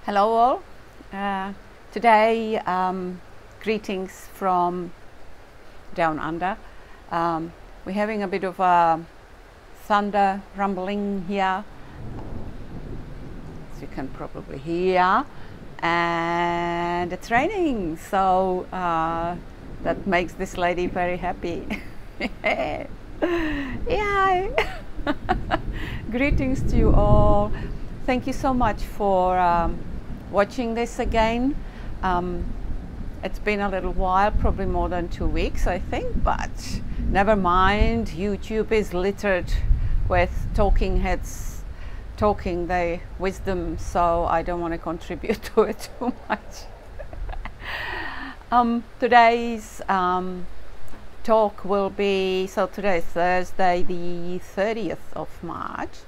Hello all. Today, greetings from down under. We're having a bit of a thunder rumbling here, as you can probably hear, and it's raining, so that makes this lady very happy. Yay! Greetings to you all. Thank you so much for watching this again. It's been a little while, probably more than 2 weeks, I think, but never mind. YouTube is littered with talking heads talking their wisdom, so I don't want to contribute to it too much. Today's talk will be, so today is Thursday the 30th of March,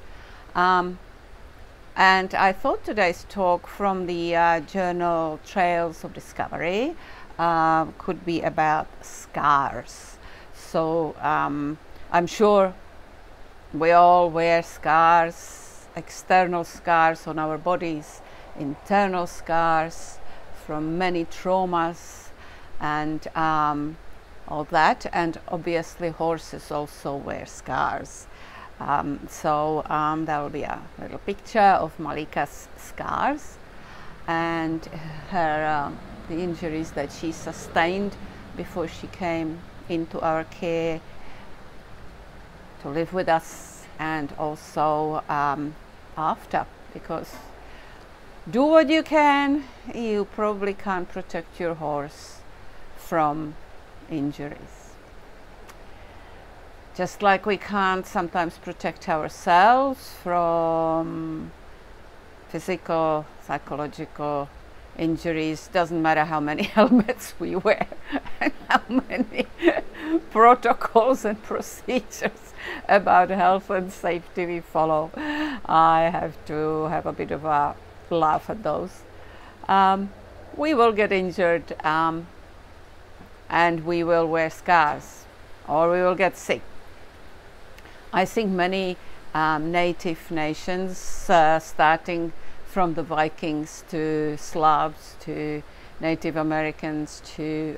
and I thought today's talk from the journal Trails of Discovery could be about scars. So I'm sure we all wear scars, external scars on our bodies, internal scars from many traumas and all that, and obviously horses also wear scars. There will be a little picture of Malika's scars and her the injuries that she sustained before she came into our care to live with us, and also after, because do what you can, you probably can't protect your horse from injuries. Just like we can't sometimes protect ourselves from physical, psychological injuries, doesn't matter how many helmets we wear and how many protocols and procedures about health and safety we follow. I have to have a bit of a laugh at those. We will get injured and we will wear scars, or we will get sick. I think many native nations, starting from the Vikings to Slavs to Native Americans to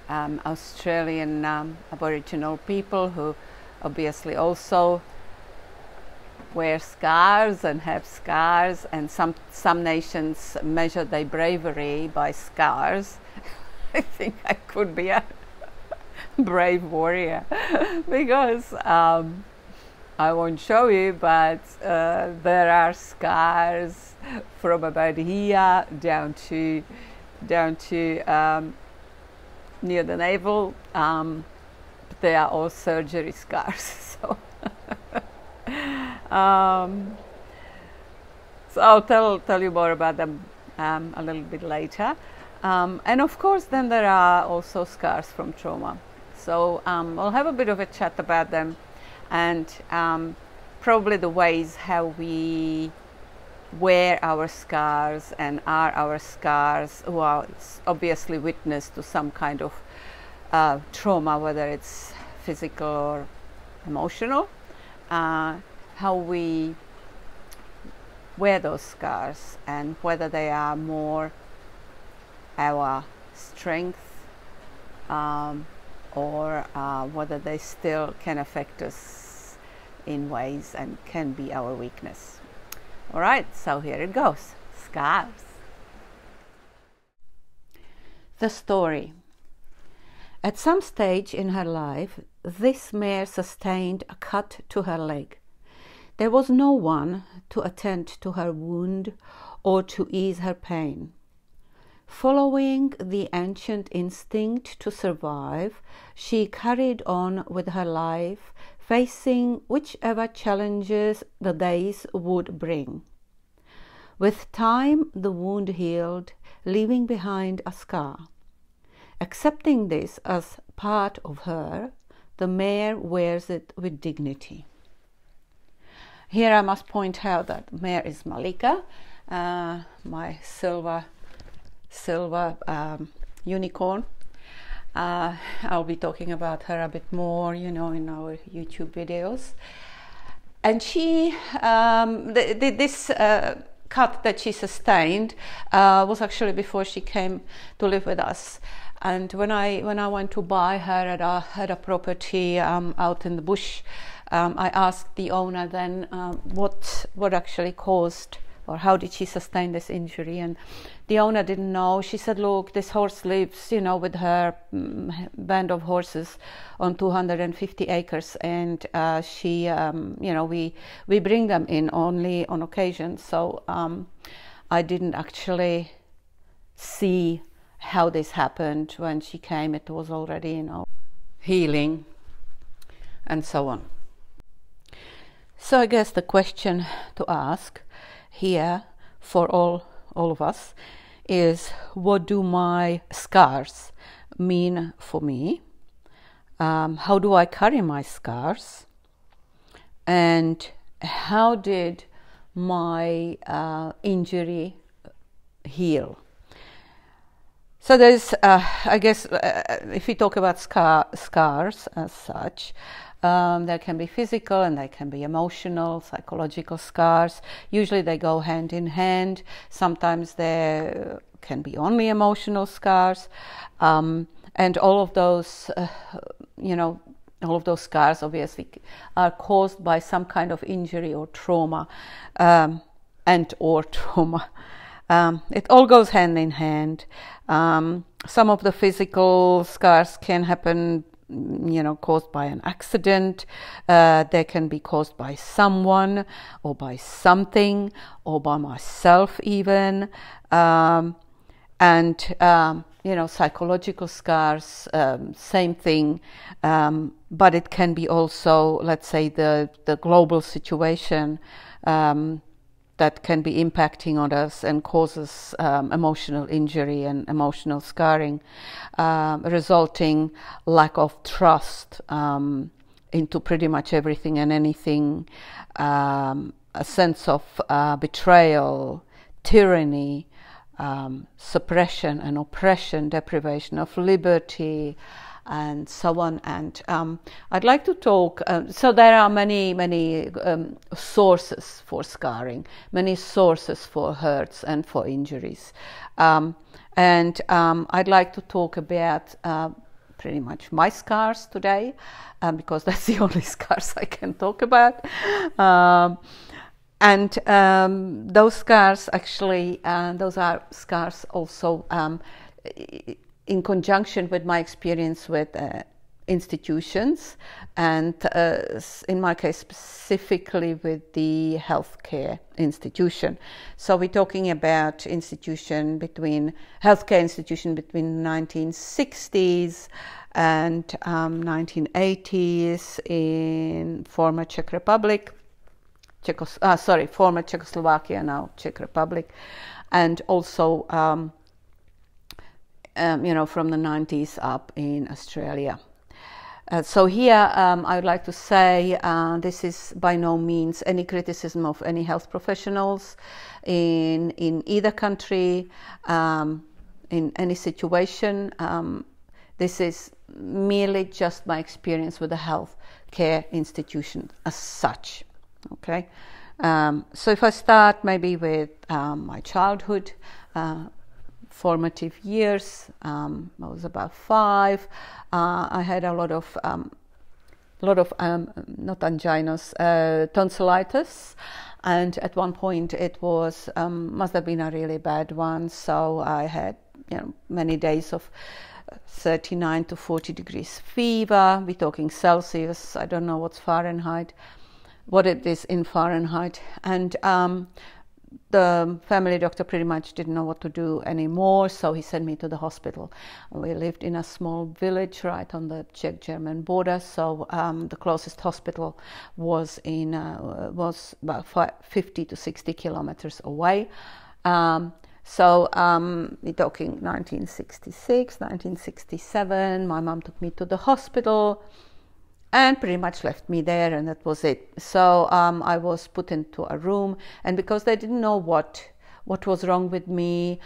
Australian Aboriginal people, who obviously also wear scars and have scars, and some nations measure their bravery by scars. I think I could be a brave warrior because I won't show you, but there are scars from about here down to near the navel. They are all surgery scars. So I'll tell you more about them a little bit later. And of course, then there are also scars from trauma. So we'll have a bit of a chat about them, and probably the ways how we wear our scars and are our scars, who are obviously witness to some kind of trauma, whether it's physical or emotional, how we wear those scars, and whether they are more our strength or whether they still can affect us in ways and can be our weakness. All right, so here it goes. Scars. The story. At some stage in her life, this mare sustained a cut to her leg. There was no one to attend to her wound or to ease her pain. Following the ancient instinct to survive, she carried on with her life, facing whichever challenges the days would bring. With time, the wound healed, leaving behind a scar. Accepting this as part of her, the mare wears it with dignity. Here I must point out that the mare is Malika, my silver unicorn. I'll be talking about her a bit more, in our YouTube videos. And she, this cut that she sustained was actually before she came to live with us. And when I went to buy her at a property out in the bush, I asked the owner then what actually caused, or how did she sustain this injury? And the owner didn't know. She said, look, this horse lives, with her band of horses on 250 acres, and she, we bring them in only on occasion. So I didn't actually see how this happened. When she came, it was already, healing and so on. So I guess the question to ask here for all of us is, what do my scars mean for me? How do I carry my scars? And how did my injury heal? So there's, I guess, if we talk about scars as such, there can be physical and they can be emotional, psychological scars. Usually they go hand in hand. Sometimes there can be only emotional scars. And all of those, all of those scars obviously are caused by some kind of injury or trauma, or trauma. It all goes hand in hand. Some of the physical scars can happen, caused by an accident. They can be caused by someone or by something or by myself even. Psychological scars, same thing. But it can be also, let's say, the global situation that can be impacting on us and causes emotional injury and emotional scarring, resulting lack of trust into pretty much everything and anything, a sense of betrayal, tyranny, suppression and oppression, deprivation of liberty, and so on. And I'd like to talk, so there are many sources for scarring, many sources for hurts and for injuries. I'd like to talk about pretty much my scars today, because that's the only scars I can talk about. Those scars actually, those are scars also in conjunction with my experience with institutions, and in my case specifically with the healthcare institution. So we're talking about healthcare institution between the 1960s and 1980s in former Czech Republic, former Czechoslovakia, now Czech Republic, and also from the 90s up in Australia. So here I would like to say this is by no means any criticism of any health professionals in either country, in any situation. This is merely just my experience with the health care institution as such. Okay, so if I start maybe with my childhood, formative years, I was about 5. I had a lot of not anginas, tonsillitis, and at one point it was must have been a really bad one. So I had many days of 39 to 40 degrees fever. We're talking Celsius. I don't know what's Fahrenheit, what it is in Fahrenheit, and the family doctor pretty much didn't know what to do anymore, so he sent me to the hospital. We lived in a small village right on the Czech-German border, so the closest hospital was about 50 to 60 kilometers away. We're talking 1966, 1967. My mom took me to the hospital and pretty much left me there, and that was it. So I was put into a room, and because they didn't know what was wrong with me,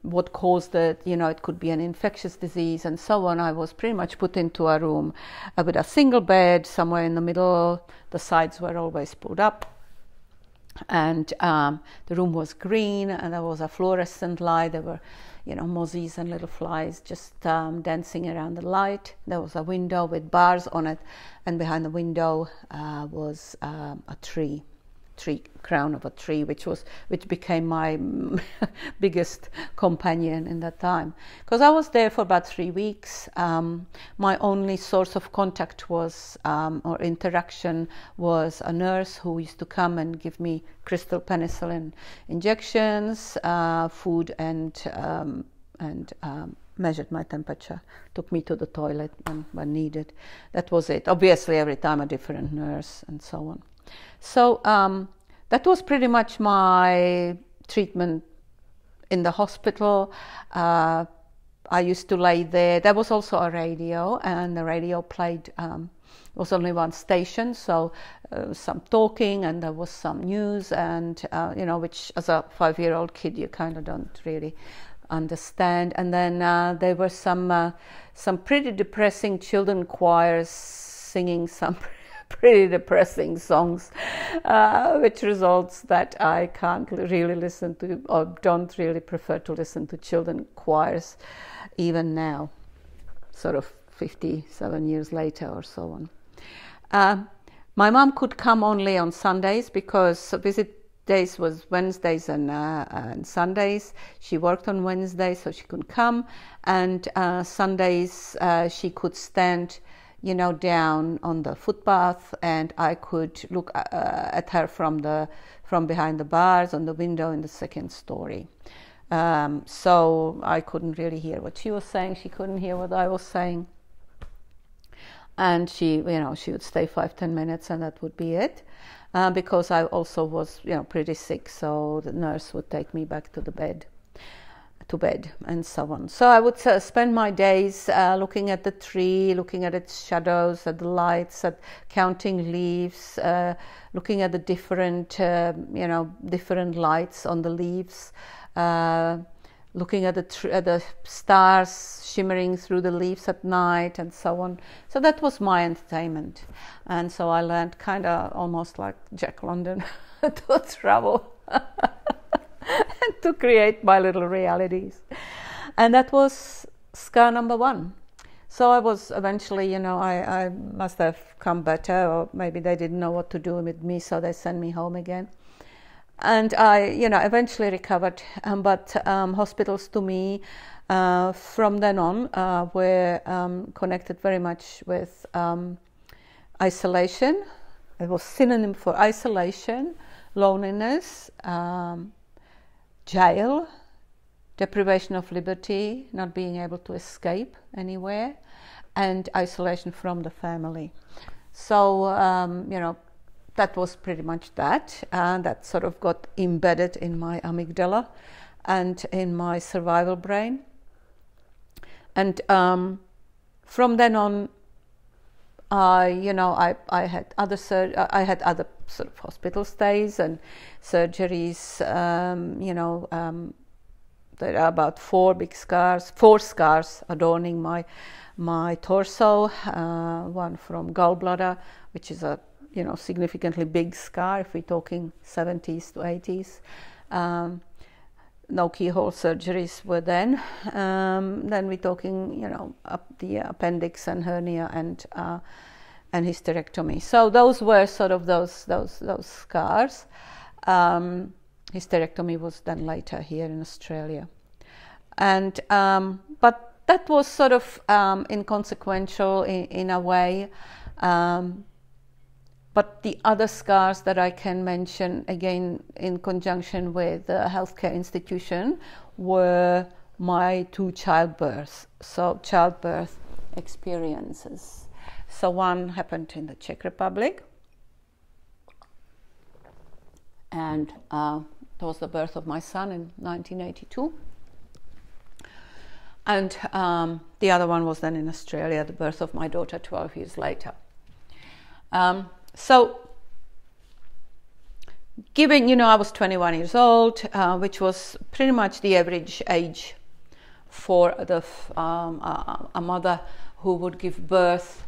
what caused it, it could be an infectious disease and so on, I was pretty much put into a room with a single bed somewhere in the middle. The sides were always pulled up, And the room was green, and there was a fluorescent light. There were, mozzies and little flies just dancing around the light. There was a window with bars on it, and behind the window was a tree crown of a tree, which became my biggest companion in that time, because I was there for about 3 weeks. My only source of contact was or interaction was a nurse who used to come and give me crystal penicillin injections, food, and measured my temperature, took me to the toilet when needed. That was it. Obviously every time a different nurse, and so on. So that was pretty much my treatment in the hospital. I used to lay there. There was also a radio, and the radio played, was only one station, so some talking, and there was some news, and which as a 5-year-old kid you kind of don't really understand. And then there were some pretty depressing children choirs singing some pretty depressing songs, which results that I can't really listen to, or don't really prefer to listen to children choirs even now, sort of 57 years later or so on. My mom could come only on Sundays, because visit days was Wednesdays and Sundays. She worked on Wednesdays, so she couldn't come, and Sundays she could stand down on the footpath, and I could look at her from behind the bars on the window in the second story. So I couldn't really hear what she was saying. She couldn't hear what I was saying. And she would stay 5-10 minutes, and that would be it. Because I also was, pretty sick, so the nurse would take me back to bed, and so on. So I would spend my days looking at the tree, looking at its shadows, at the lights, at counting leaves, looking at the different lights on the leaves, looking at the stars shimmering through the leaves at night, and so on. So that was my entertainment, and so I learned kind of almost like Jack London to travel. And to create my little realities. And that was scar number 1. So I was eventually, I must have come better, or maybe they didn't know what to do with me, so they sent me home again. And I, eventually recovered. But hospitals to me from then on were connected very much with isolation. It was synonym for isolation, loneliness, jail, deprivation of liberty, not being able to escape anywhere, and isolation from the family. So, that was pretty much that. And that sort of got embedded in my amygdala and in my survival brain. And from then on, I had other sort of hospital stays and surgeries. There are about 4 scars adorning my torso. One from gallbladder, which is a significantly big scar if we're talking 70s to 80s. No keyhole surgeries were then. Then we're talking, the appendix and hernia and hysterectomy. So those were sort of those scars. Hysterectomy was done later here in Australia, and but that was sort of inconsequential in a way. But the other scars that I can mention, again in conjunction with the healthcare institution, were my 2 childbirths experiences. So one happened in the Czech Republic, and it was the birth of my son in 1982. And the other one was then in Australia, the birth of my daughter 12 years later. So, given, I was 21 years old, which was pretty much the average age for a mother who would give birth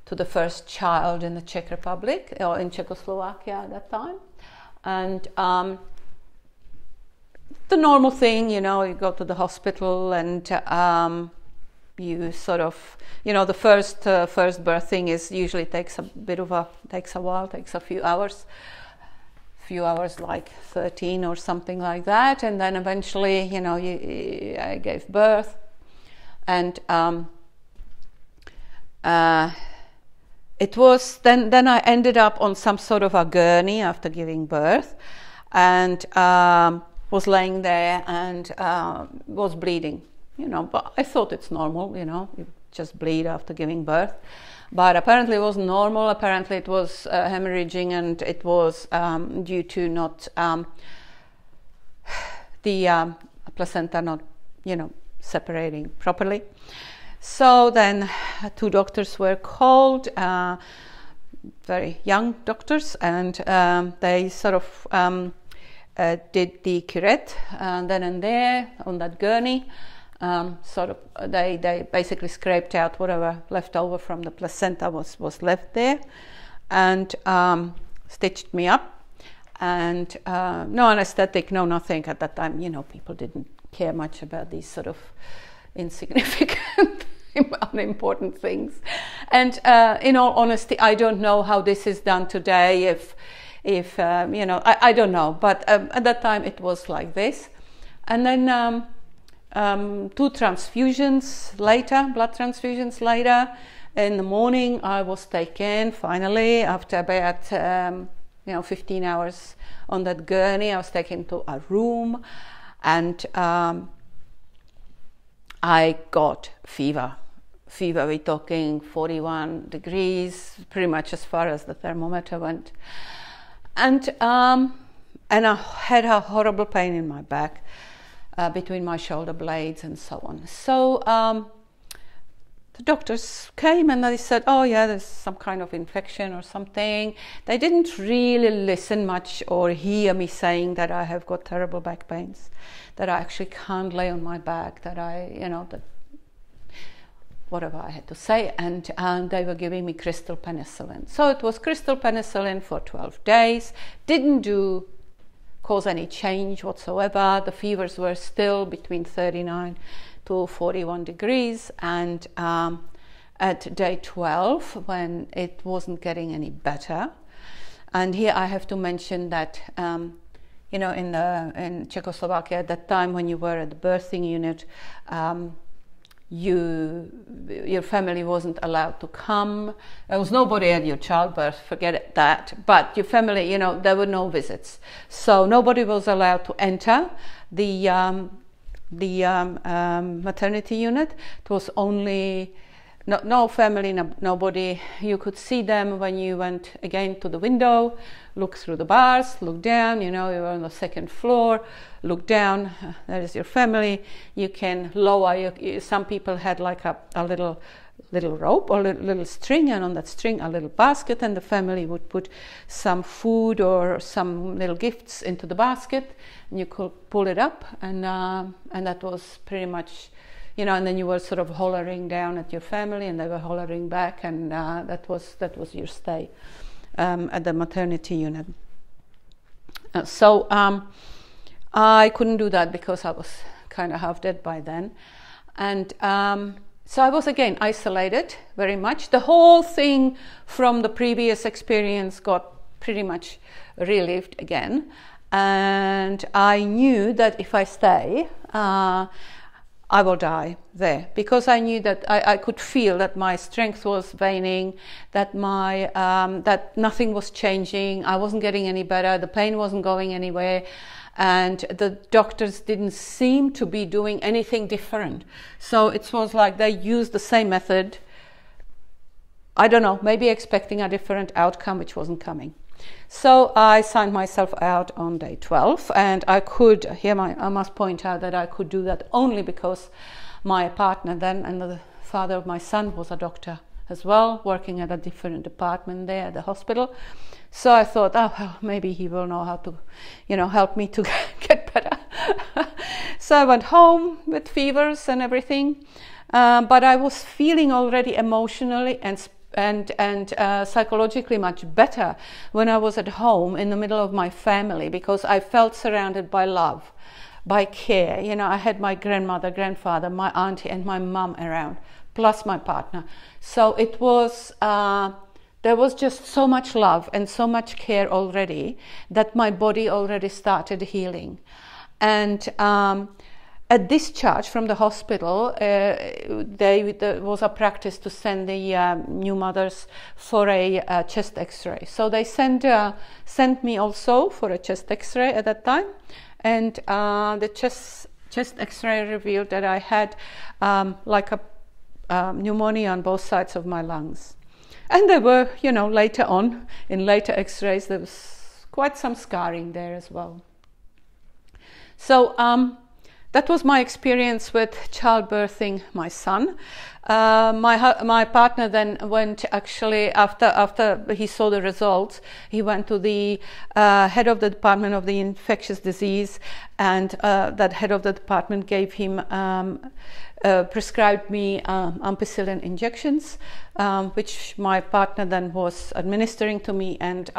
to the first child in the Czech Republic, or in Czechoslovakia at that time. And the normal thing, you know, you go to the hospital and you sort of, you know, the first birthing is usually takes a while, takes a few hours, like 13 or something like that, and then eventually, you know, I gave birth, and it was then I ended up on some sort of a gurney after giving birth, and was laying there and was bleeding, you know, but I thought it's normal, you know, you just bleed after giving birth. But apparently it wasn't normal. Apparently it was hemorrhaging, and it was due to not the placenta not, you know, separating properly. So then 2 doctors were called, very young doctors, and they sort of did the curette then and there on that gurney. They basically scraped out whatever left over from the placenta was left there, and stitched me up, and no anesthetic, no nothing at that time. You know, people didn't care much about these sort of insignificant, unimportant things. And in all honesty, I don't know how this is done today. If you know, I don't know, but at that time it was like this. And then 2 transfusions later, blood transfusions later, in the morning I was taken finally, after about 15 hours on that gurney. I was taken to a room, and I got fever, we're talking 41 degrees, pretty much as far as the thermometer went, and I had a horrible pain in my back, between my shoulder blades and so on. So the doctors came and they said, oh yeah, there's some kind of infection or something. They didn't really listen much or hear me saying that I have got terrible back pains, that I actually can't lay on my back, that that whatever I had to say, and they were giving me crystal penicillin. So it was crystal penicillin for 12 days, didn't cause any change whatsoever. The fevers were still between 39 to 41 degrees, and at day 12, when it wasn't getting any better, and here I have to mention that in Czechoslovakia at that time, when you were at the birthing unit, your family wasn't allowed to come. There was nobody at your childbirth, forget that. But your family, there were no visits, so nobody was allowed to enter the maternity unit. It was only no family, nobody. You could see them when you went again to the window, look through the bars, look down. You were on the 2nd floor. Look down. That is your family. You can lower. Some people had like a little rope or little string, and on that string a little basket, and the family would put some food or some little gifts into the basket, and you could pull it up, and that was pretty much. And then you were sort of hollering down at your family, and they were hollering back, and that was your stay at the maternity unit. So I couldn't do that because I was kind of half dead by then, and so I was again isolated very much. The whole thing from the previous experience got pretty much relived again, and I knew that if I stay, I will die there, because I knew that I could feel that my strength was waning, that that nothing was changing. I wasn't getting any better. The pain wasn't going anywhere, and the doctors didn't seem to be doing anything different. So it was like they used the same method. I don't know, maybe expecting a different outcome, which wasn't coming. So I signed myself out on day 12, and I must point out that I could do that only because my partner then, and the father of my son, was a doctor as well, working at a different department there at the hospital. So I thought, oh, well, maybe he will know how to, help me to get better. So I went home with fevers and everything, but I was feeling already emotionally and psychologically much better when I was at home in the middle of my family, because I felt surrounded by love, by care. You know, I had my grandmother, grandfather, my auntie and my mum around, plus my partner. So it was, there was just so much love and so much care already that my body already started healing. And at discharge from the hospital, there was a practice to send the new mothers for a chest x-ray. So they sent me also for a chest x-ray at that time. And the chest x-ray revealed that I had like a pneumonia on both sides of my lungs. And there were, you know, later on, in later x-rays, there was quite some scarring there as well. So that was my experience with childbirthing my son. My partner then went, actually, after he saw the results, he went to the head of the Department of the Infectious Disease, and that head of the department gave him, prescribed me ampicillin injections, which my partner then was administering to me, and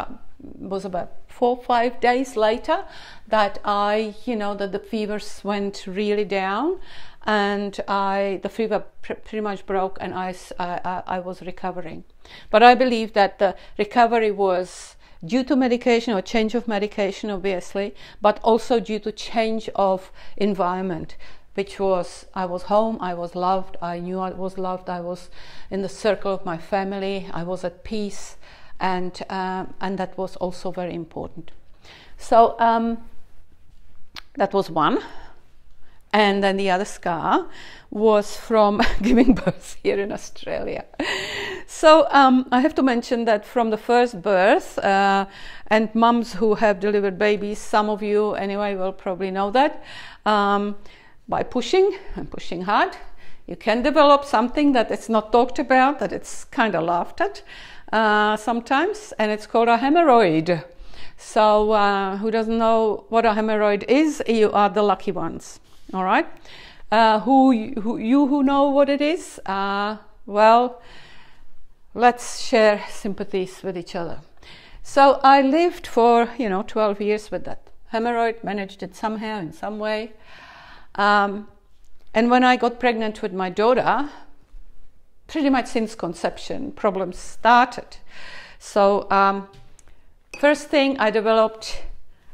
was about 4 or 5 days later that that the fevers went really down, and the fever pretty much broke, and I was recovering. But I believe that the recovery was due to medication, or change of medication, obviously, but also due to change of environment, which was, I was home, I was loved, I knew I was loved, I was in the circle of my family, I was at peace, and that was also very important. So that was one. And then the other scar was from giving birth here in Australia. So I have to mention that from the first birth, and mums who have delivered babies, some of you anyway will probably know that, by pushing and pushing hard, you can develop something that it's not talked about, that it's kind of laughed at sometimes, and it's called a hemorrhoid. So who doesn't know what a hemorrhoid is, you are the lucky ones. All right, who know what it is, well, let's share sympathies with each other. So I lived for 12 years with that hemorrhoid, managed it somehow in some way, and when I got pregnant with my daughter, pretty much since conception problems started. So first thing, I developed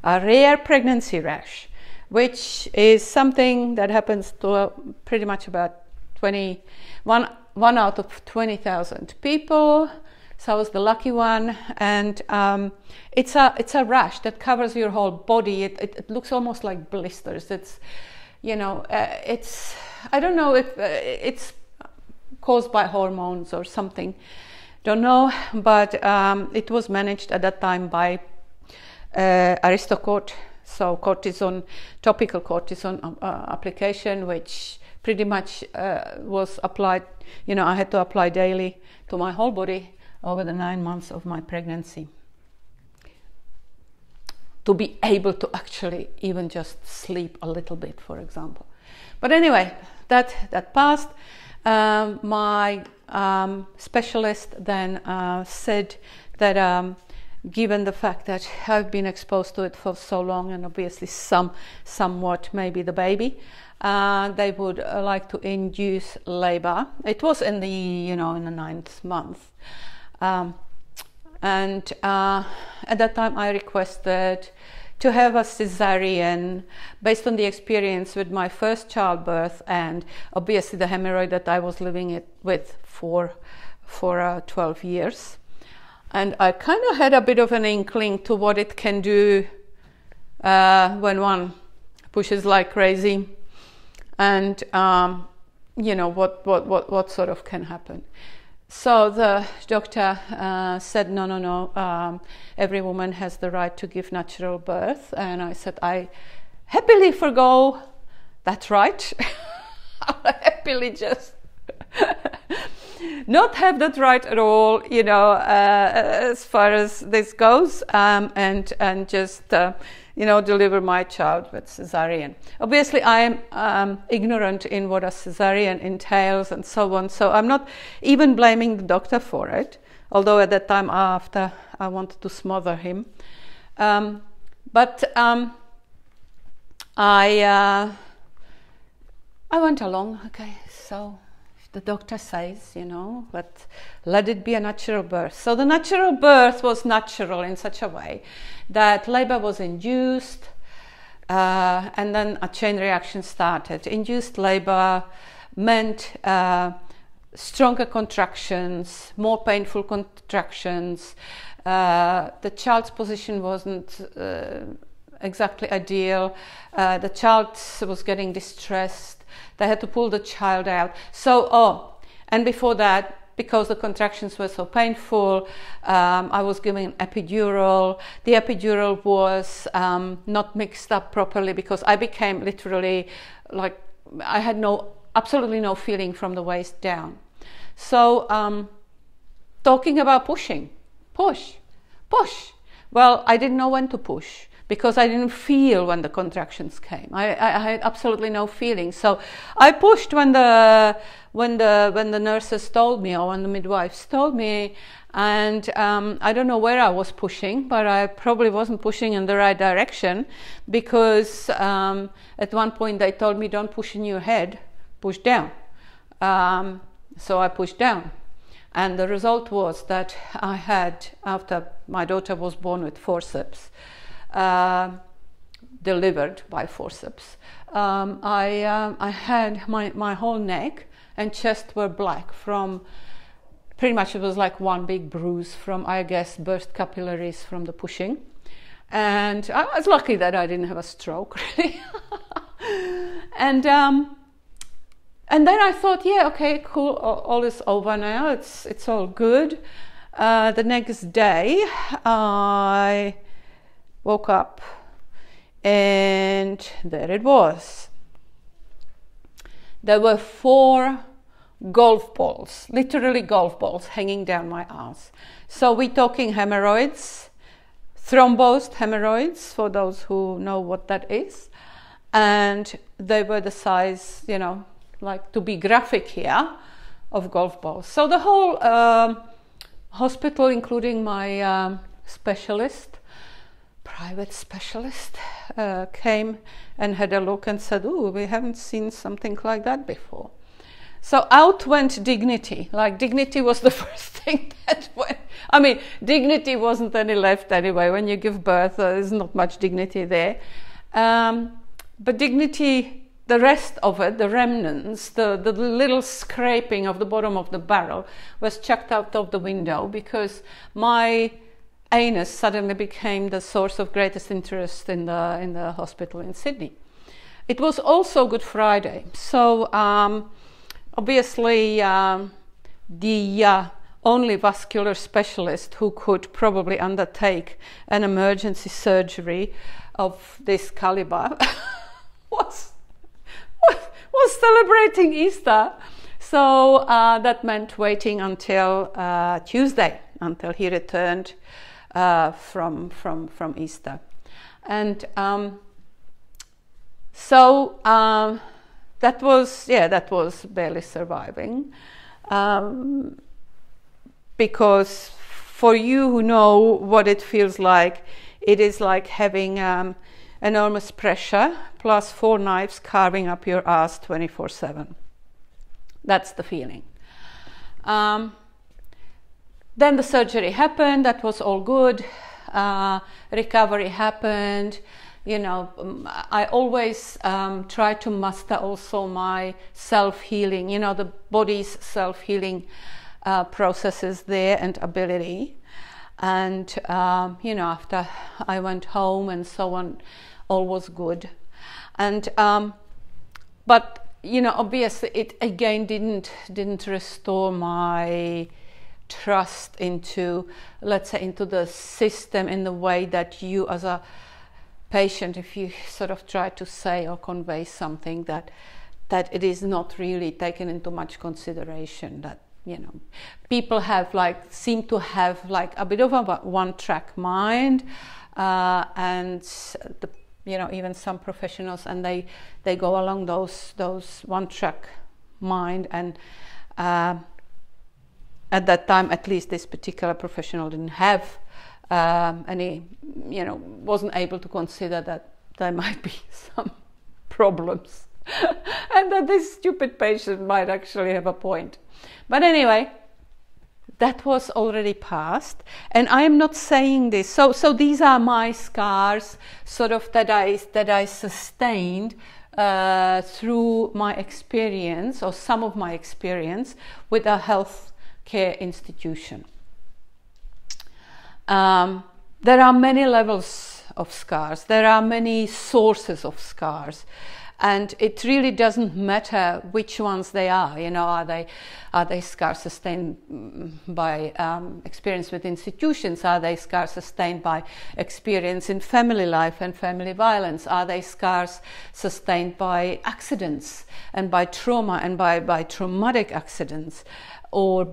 a rare pregnancy rash, which is something that happens to pretty much about 1 out of 20,000 people. So I was the lucky one, and it's a rash that covers your whole body. It looks almost like blisters. It's it's, I don't know if it's caused by hormones or something, don't know, but it was managed at that time by Aristocort. So cortisone, topical cortisone application, which pretty much was applied, I had to apply daily to my whole body over the 9 months of my pregnancy, to be able to actually even just sleep a little bit, for example. But anyway, that passed. My specialist then said that given the fact that I've been exposed to it for so long, and obviously somewhat maybe the baby, they would like to induce labor. It was in the in the 9th month, and at that time I requested to have a cesarean based on the experience with my first childbirth, and obviously the hemorrhoid that I was living with for 12 years. And I kind of had a bit of an inkling to what it can do when one pushes like crazy, and what sort of can happen. So the doctor said, no, every woman has the right to give natural birth. And I said, I happily forgo that right. I happily just not have that right at all, as far as this goes, and just deliver my child with cesarean. Obviously, I am ignorant in what a cesarean entails and so on, so I'm not even blaming the doctor for it, although at that time after I wanted to smother him. But I went along, okay, so if the doctor says, but let it be a natural birth. So the natural birth was natural in such a way that labor was induced, and then a chain reaction started. Induced labor meant stronger contractions, more painful contractions. The child's position wasn't exactly ideal. The child was getting distressed. They had to pull the child out. And before that, because the contractions were so painful, I was given an epidural. The epidural was not mixed up properly because I became literally like, I had absolutely no feeling from the waist down. So talking about pushing, push. Well, I didn't know when to push because I didn't feel when the contractions came. I had absolutely no feeling. So I pushed when the nurses told me, or when the midwives told me, and I don't know where I was pushing, but I probably wasn't pushing in the right direction because at one point they told me, don't push in your head, push down. So I pushed down. And the result was that I had, after my daughter was born with forceps, delivered by forceps, I had my whole neck and chest were black from, pretty much it was like one big bruise from, I guess, burst capillaries from the pushing. And I was lucky that I didn't have a stroke, really. And then I thought, yeah, okay, cool, all is over now, it's all good. The next day, I woke up and there it was. There were 4 golf balls, literally golf balls, hanging down my ass. So we're talking hemorrhoids, thrombosed hemorrhoids, for those who know what that is. And they were the size, like to be graphic here, of golf balls. So the whole hospital, including my specialist, private specialist, came and had a look and said, "Oh, we haven't seen something like that before." So out went dignity. Like dignity was the first thing that went. I mean, dignity wasn't any left anyway. When you give birth, there's not much dignity there. But dignity, the rest of it, the remnants, the little scraping of the bottom of the barrel was chucked out of the window because my anus suddenly became the source of greatest interest in the hospital in Sydney. It was also Good Friday, so obviously the only vascular specialist who could probably undertake an emergency surgery of this caliber was celebrating Easter. So that meant waiting until Tuesday, until he returned from Easter. And so that was barely surviving. Because for you who know what it feels like, it is like having enormous pressure plus 4 knives carving up your ass 24/7. That's the feeling. Then the surgery happened. That was all good. Recovery happened. I always try to master also my self-healing, the body's self-healing processes there and ability. And, after I went home and so on, all was good. And, but, obviously it again didn't restore my trust into, let's say, into the system in the way that you as a patient, if you sort of try to say or convey something that it is not really taken into much consideration, that people seem to have like a bit of a one-track mind, and even some professionals, and they go along those one-track mind. And at that time, at least, this particular professional didn't have any, wasn't able to consider that there might be some problems and that this stupid patient might actually have a point. But anyway, that was already past, and I am not saying this. So these are my scars, sort of that I sustained through my experience, or some of my experience, with a health care institution. There are many levels of scars. There are many sources of scars. And it really doesn't matter which ones they are. Are they scars sustained by experience with institutions? Are they scars sustained by experience in family life and family violence? Are they scars sustained by accidents and by trauma and by traumatic accidents, or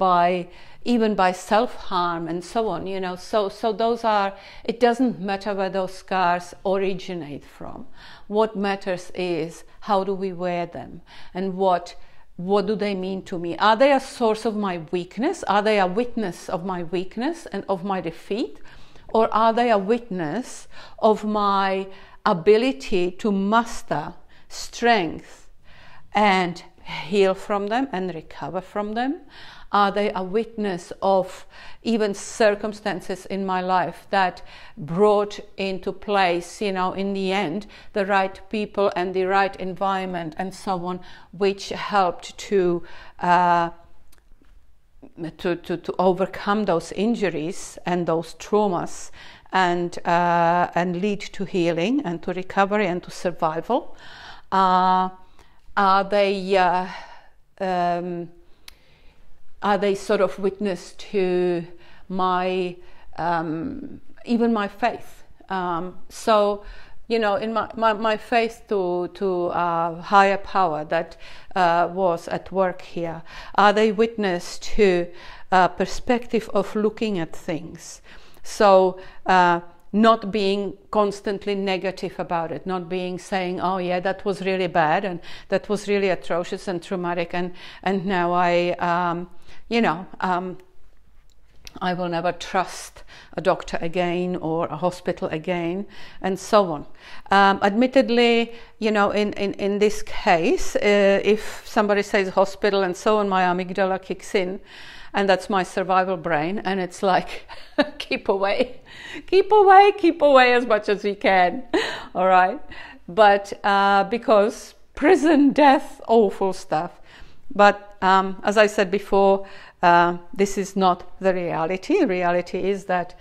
even by self-harm and so on? So those are. It doesn't matter where those scars originate from. What matters is how do we wear them, and what do they mean to me? Are they a source of my weakness? Are they a witness of my weakness and of my defeat? Or are they a witness of my ability to muster strength and heal from them and recover from them? Are they a witness of even circumstances in my life that brought into place, in the end, the right people and the right environment and so on, which helped to overcome those injuries and those traumas and lead to healing and to recovery and to survival? Are they sort of witness to my even my faith? In my faith to higher power that was at work here. Are they witness to a perspective of looking at things? So not being constantly negative about it, not being saying, oh yeah, that was really bad and that was really atrocious and traumatic, and now I will never trust a doctor again or a hospital again, and so on. Admittedly, in this case, if somebody says hospital and so on, my amygdala kicks in, and that's my survival brain, and it's like, keep away as much as we can, all right? But because prison, death, awful stuff. But as I said before, this is not the reality. The reality is that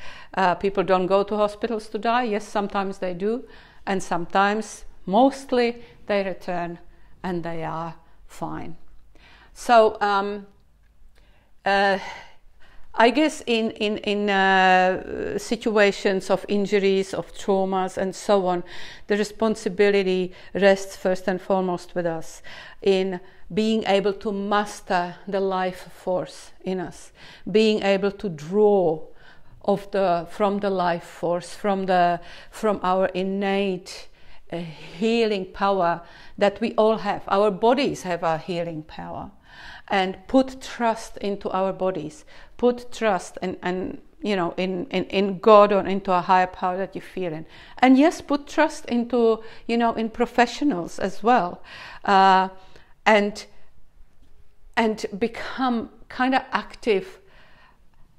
people don't go to hospitals to die. Yes, sometimes they do, and sometimes, mostly, they return and they are fine. So I guess in situations of injuries, of traumas and so on, the responsibility rests first and foremost with us in being able to master the life force in us, being able to draw from the life force, from our innate healing power that we all have. Our bodies have a healing power. And put trust into our bodies, put trust in God or into a higher power that you feel in. And yes, put trust into, in professionals as well. And become kind of active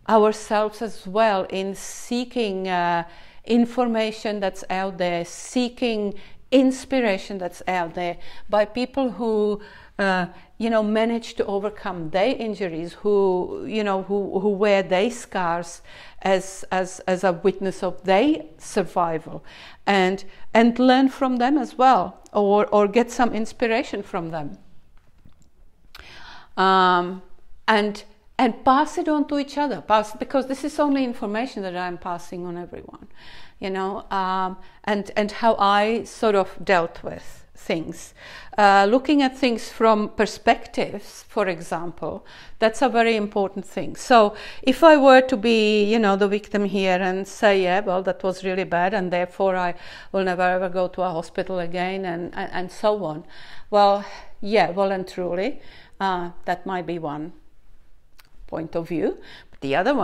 ourselves as well in seeking information that's out there, seeking inspiration that's out there by people who manage to overcome their injuries, who wear their scars as a witness of their survival, and learn from them as well, or get some inspiration from them, and pass it on to each other. Because this is only information that I'm passing on everyone, and how I sort of dealt with things. Looking at things from perspectives, for example, that's a very important thing. So if I were to be, you know, the victim here and say, yeah, well, that was really bad and therefore I will never ever go to a hospital again and so on. Well, yeah, well and truly, that might be one point of view. But the other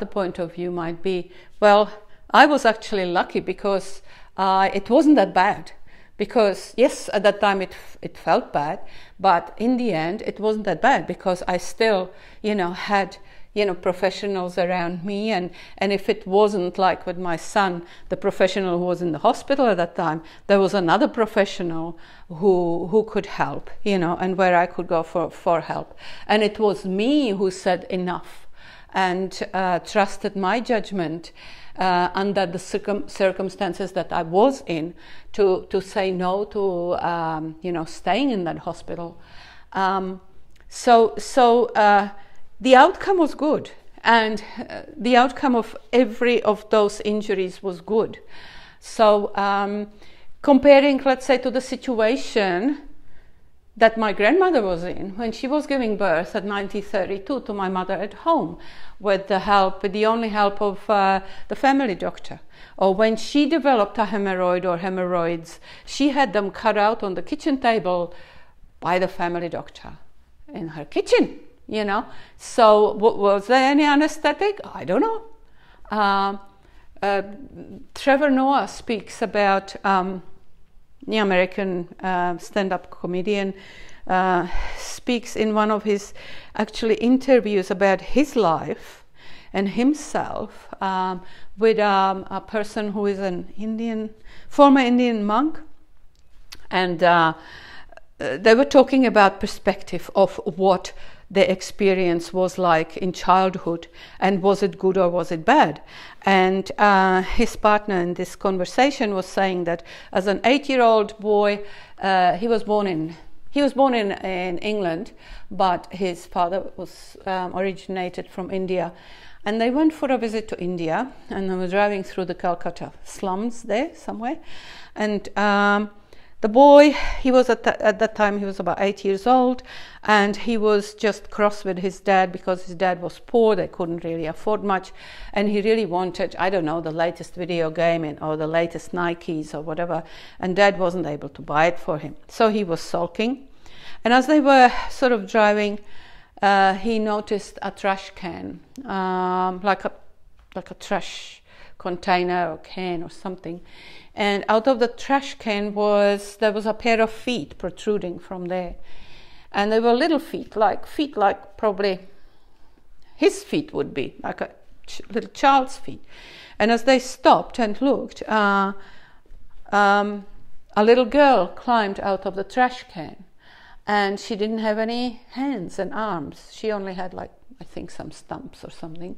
point of view might be, well, I was actually lucky because it wasn't that bad. Because yes, at that time it felt bad, but in the end it wasn't that bad because I still, you know, had, you know, professionals around me, and if it wasn't like with my son, the professional who was in the hospital at that time, there was another professional who could help, you know, and where I could go for help. And it was me who said enough and trusted my judgment under the circumstances that I was in, to say no to you know, staying in that hospital. So the outcome was good, and the outcome of every of those injuries was good. So comparing, let's say, to the situation that my grandmother was in when she was giving birth at 1932 to my mother at home, with the only help of the family doctor. Or when she developed a hemorrhoid or hemorrhoids, she had them cut out on the kitchen table by the family doctor in her kitchen, you know. So was there any anesthetic? I don't know. Trevor Noah speaks about, the American stand-up comedian, speaks in one of his actually interviews about his life and himself with a person who is an former Indian monk, and they were talking about perspective of what the experience was like in childhood, and was it good or was it bad. And his partner in this conversation was saying that as an 8-year-old boy, he was born in England, but his father was originated from India. And they went for a visit to India, and they were driving through the Calcutta slums there somewhere. And the boy, he was at that time, he was about 8 years old, and he was just cross with his dad because his dad was poor. They couldn't really afford much, and he really wanted, I don't know, the latest video game or the latest Nikes or whatever, and dad wasn't able to buy it for him. So he was sulking, and as they were sort of driving, he noticed a trash can, like a trash container or can or something. And out of the trash can there was a pair of feet protruding from there. And they were little feet like probably his feet would be, like a little child's feet. And as they stopped and looked, a little girl climbed out of the trash can. And she didn't have any hands and arms. She only had, like, I think, some stumps or something.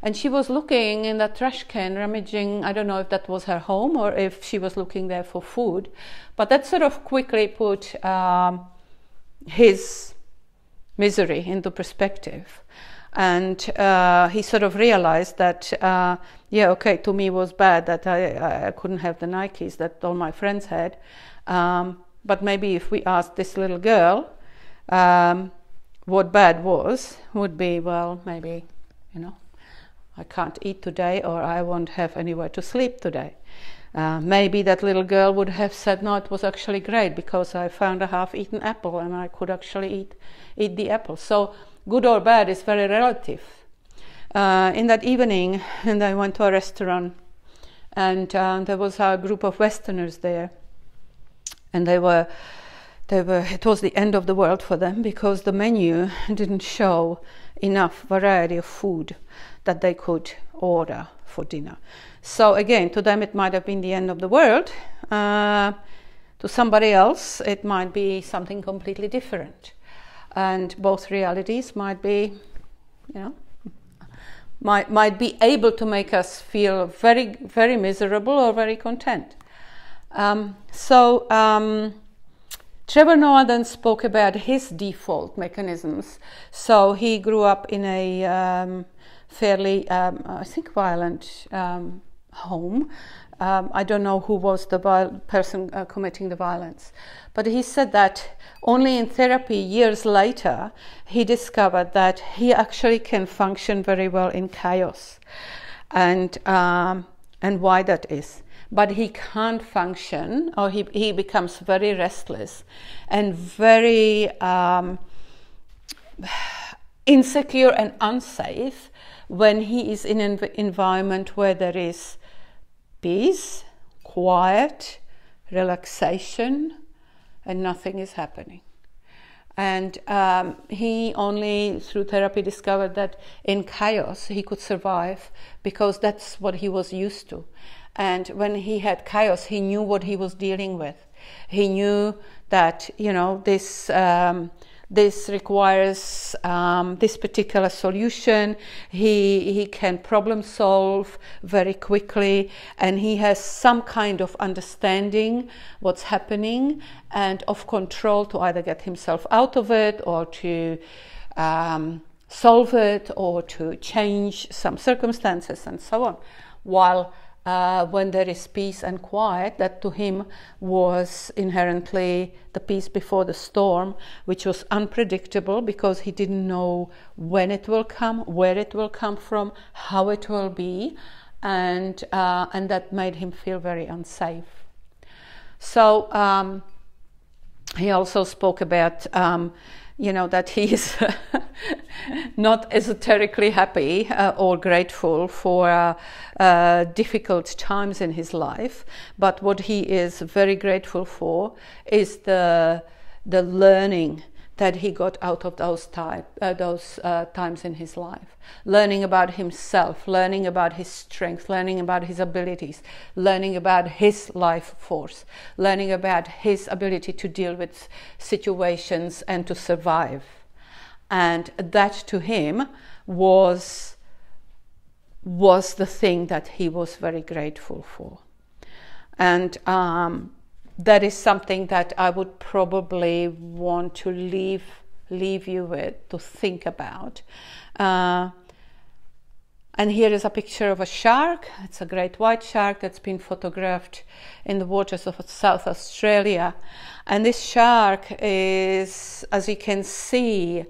And she was looking in that trash can, rummaging. I don't know if that was her home or if she was looking there for food. But that sort of quickly put his misery into perspective. And he sort of realized that, yeah, okay, to me it was bad that I couldn't have the Nikes that all my friends had. But maybe if we asked this little girl what bad would be, well, maybe, you know, I can't eat today, or I won't have anywhere to sleep today. Maybe that little girl would have said, no, it was actually great because I found a half-eaten apple and I could actually eat the apple. So good or bad is very relative. In that evening, and I went to a restaurant, and there was a group of Westerners there, and it was the end of the world for them because the menu didn't show enough variety of food that they could order for dinner. So again, to them it might have been the end of the world. To somebody else it might be something completely different. And both realities might be, you know, might be able to make us feel very, very miserable or very content. Trevor Noah then spoke about his default mechanisms. So he grew up in a fairly, I think, violent home. I don't know who was the person committing the violence, but he said that only in therapy years later he discovered that he actually can function very well in chaos, and why that is. But he can't function, or he becomes very restless and very insecure and unsafe when he is in an environment where there is peace, quiet, relaxation, and nothing is happening. And he only through therapy discovered that in chaos he could survive, because that's what he was used to. And when he had chaos, he knew what he was dealing with. He knew that, you know, this requires this particular solution. He can problem solve very quickly, and he has some kind of understanding what's happening and of control to either get himself out of it, or to solve it, or to change some circumstances and so on. While when there is peace and quiet, that to him was inherently the peace before the storm, which was unpredictable because he didn't know when it will come, where it will come from, how it will be, and that made him feel very unsafe. So he also spoke about you know, that he is not esoterically happy or grateful for difficult times in his life, but what he is very grateful for is the learning that he got out of those times in his life. Learning about himself, learning about his strength, learning about his abilities, learning about his life force, learning about his ability to deal with situations and to survive. And that to him was the thing that he was very grateful for. And that is something that I would probably want to leave you with, to think about. And here is a picture of a shark. It's a great white shark that's been photographed in the waters of South Australia. And this shark is, as you can see,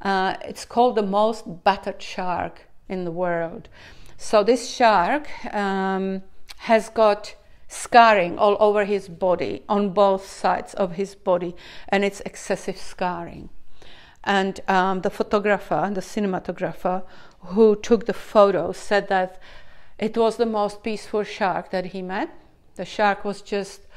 it's called the most battered shark in the world. So this shark has got scarring all over his body, on both sides of his body, and it's excessive scarring. And the photographer, the cinematographer who took the photo, said that it was the most peaceful shark that he met. The shark was just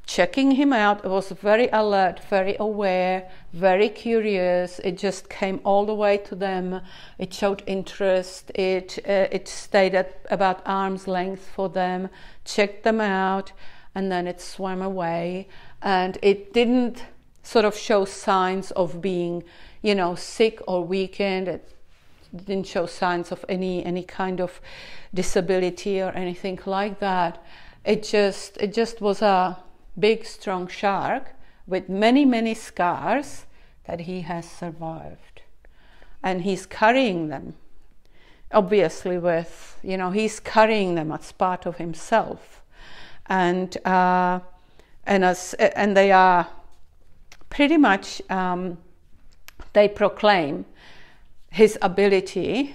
checking him out. It was very alert, very aware, very curious. It just came all the way to them. It showed interest. It stayed at about arm's length for them, checked them out, and then it swam away. And it didn't sort of show signs of being, you know, sick or weakened. It didn't show signs of any kind of disability or anything like that. It just was a big, strong shark with many scars that he has survived. And he's carrying them, obviously, with, you know, he's carrying them as part of himself. And they are pretty much, they proclaim his ability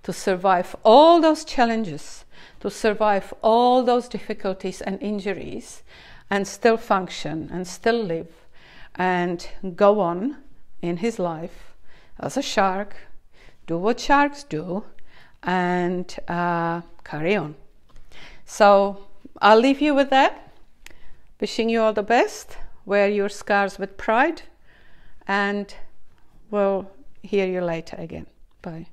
to survive all those challenges, to survive all those difficulties and injuries, and still function and still live and go on in his life as a shark, do what sharks do, and carry on. So I'll leave you with that. Wishing you all the best. Wear your scars with pride, and we'll hear you later again. Bye.